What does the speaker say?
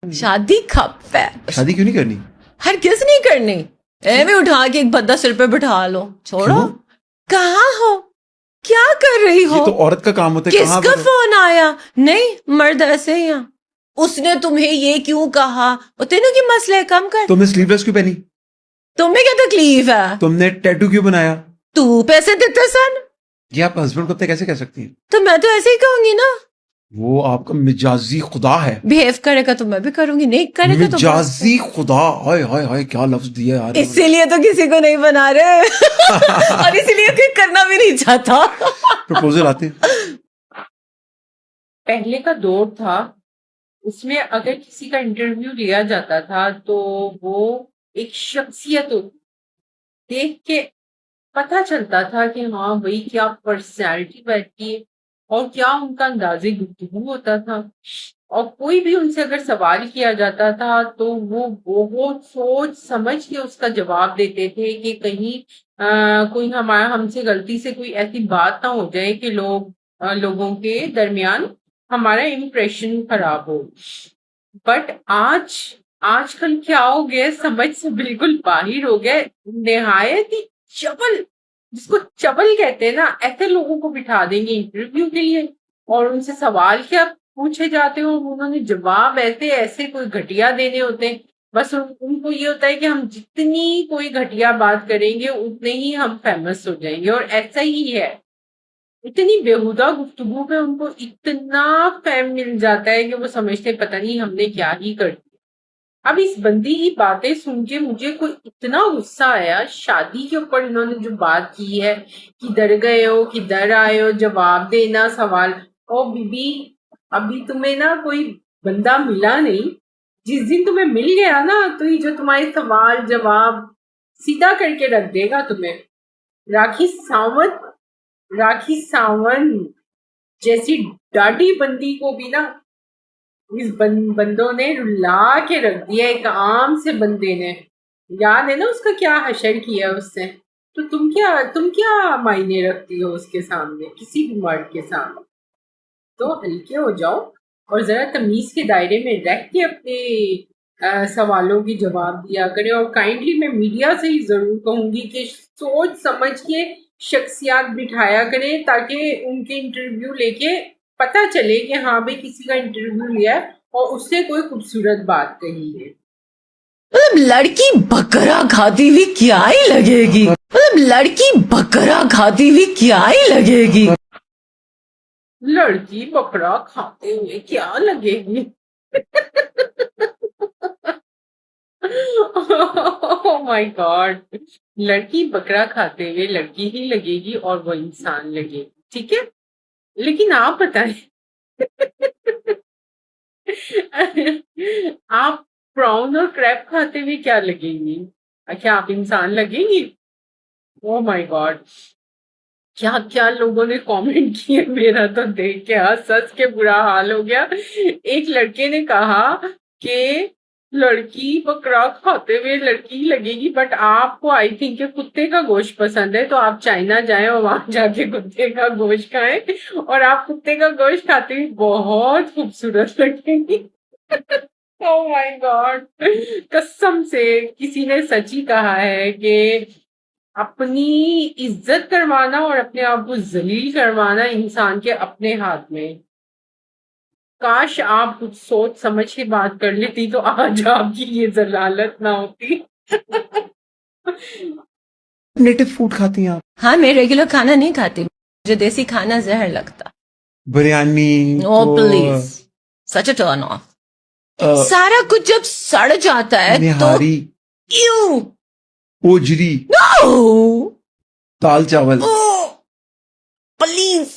شادی کب ہے؟ شادی کیوں نہیں کرنی؟ ہرگز نہیں کرنی. میں اٹھا کے ایک بندہ سر پہ بٹھا لو. چھوڑو. کہاں ہو؟ کیا کر رہی ہو؟ یہ تو عورت کا کام ہوتا ہے. کس کا فون آیا؟ نہیں مرد ایسے ہی ہیں. اس نے تمہیں یہ کیوں کہا؟ وہ تینوں کی مسئلہ کم کر. تم نے سلیو لیس کیوں پہنی؟ تمہیں کیا تکلیف ہے؟ تم نے ٹیٹو کیوں بنایا؟ تو پیسے دیتے سن. یہ آپ ہسبینڈ کو کیسے کہہ سکتی ہیں؟ تو میں تو ایسے ہی کہوں گی نا. وہ آپ کا مجازی خدا ہے. بہیو کرے گا تو میں بھی کروں گی, نہیں کرے گا تو مجازی خدا. ہائے ہائے ہائے کیا لفظ دیا یار. اسی لیے تو کسی کو نہیں بنا رہے اور اسی لیے کوئی کرنا بھی نہیں چاہتا. پرپوزل آتے ہیں. پہلے کا دور تھا, اس میں اگر کسی کا انٹرویو لیا جاتا تھا تو وہ ایک شخصیت ہوتی, دیکھ کے پتا چلتا تھا کہ ہاں بھائی کیا پرسنالٹی بیٹھتی ہے اور کیا ان کا انداز گفتگو ہوتا تھا. اور کوئی بھی ان سے اگر سوال کیا جاتا تھا تو وہ بہت سوچ سمجھ کے اس کا جواب دیتے تھے کہ کہیں کوئی ہم سے غلطی سے کوئی ایسی بات نہ ہو جائے کہ لوگوں کے درمیان ہمارا امپریشن خراب ہو. بٹ آج کل کیا ہو گیا, سمجھ سے بالکل باہر ہو گیا. نہایت ہی چبل, جس کو چبل کہتے ہیں نا, ایسے لوگوں کو بٹھا دیں گے انٹرویو کے لیے اور ان سے سوال کیا پوچھے جاتے ہو, انہوں نے جواب ایسے کوئی گھٹیا دینے ہوتے ہیں. بس ان کو یہ ہوتا ہے کہ ہم جتنی کوئی گھٹیا بات کریں گے اتنے ہی ہم فیمس ہو جائیں گے, اور ایسا ہی ہے. اتنی بےہودہ گفتگو پہ ان کو اتنا فیم مل جاتا ہے کہ وہ سمجھتے پتہ نہیں ہم نے کیا ہی کر دیا. اب اس بندی کی باتیں سن کے مجھے کوئی اتنا غصہ آیا. شادی کے اوپر انہوں نے جو بات کی ہے, کدھر گئے ہو کدھر آئے ہو, جواب دینا سوال. او بی ابھی تمہیں نا کوئی بندہ ملا نہیں, جس دن تمہیں مل گیا نا تو یہ جو تمہارے سوال جواب سیدھا کر کے رکھ دے گا تمہیں. راکھی ساونت جیسی ڈاڈی بندی کو بھی نا اس بندوں نے رلا کے رکھ دیا. ایک عام سے بندے نے, یاد ہے نا اس کا کیا حشر کیا اس سے. تو تم کیا معنی رکھتی ہو اس کے سامنے, کسی بھی مرد کے سامنے. تو ہلکے ہو جاؤ اور ذرا تمیز کے دائرے میں رہ کے اپنے سوالوں کی جواب دیا کرے. اور کائنڈلی میں میڈیا سے ہی ضرور کہوں گی کہ سوچ سمجھ کے شخصیات بٹھایا کریں تاکہ ان کے انٹرویو لے کے پتا چلے کہ ہاں بھائی کسی کا انٹرویو لیا ہے اور اس سے کوئی خوبصورت بات کہی ہے. مطلب لڑکی بکرا کھاتی ہوئی کیا ہی لگے گی, لڑکی بکرا کھاتی ہوئی کیا ہی لگے گی, لڑکی بکرا کھاتے ہوئے کیا لگے گی. Oh my God. لڑکی بکرا کھاتے ہوئے لڑکی ہی لگے گی اور وہ انسان لگے گی, ٹھیک ہے. لیکن آپ بتائیں آپ پراؤن اور کریب کھاتے ہوئے کیا لگیں گی؟ کیا آپ انسان لگیں گی؟ او مائی گاڈ, کیا کیا لوگوں نے کامنٹ کیے, میرا تو دیکھ کے ہنس کے برا حال ہو گیا. ایک لڑکے نے کہا کہ لڑکی بکرا کھاتے ہوئے لڑکی لگے گی, بٹ آپ کو آئی تھنک کہ کتے کا گوشت پسند ہے, تو آپ چائنا جائیں اور وہاں جا کے کتے کا گوشت کھائیں اور آپ کتے کا گوشت کھاتے ہوئے بہت خوبصورت لگیں گی. Oh my God. قسم سے کسی نے سچ ہی کہا ہے کہ اپنی عزت کروانا اور اپنے آپ کو ذلیل کروانا انسان کے اپنے ہاتھ میں. کاش آپ کچھ سوچ سمجھ کے بات کر لیتی تو آج آپ کی یہ ذلالت نہ ہوتی. نیٹو فوڈ کھاتی ہیں آپ؟ ہاں میں ریگولر کھانا نہیں کھاتی, مجھے دیسی کھانا زہر لگتا. Biryani oh please, such a turn off. سارا کچھ جب سڑ جاتا ہے تو نہاری, ایو, اوجری, نو, دال چاول, پلیز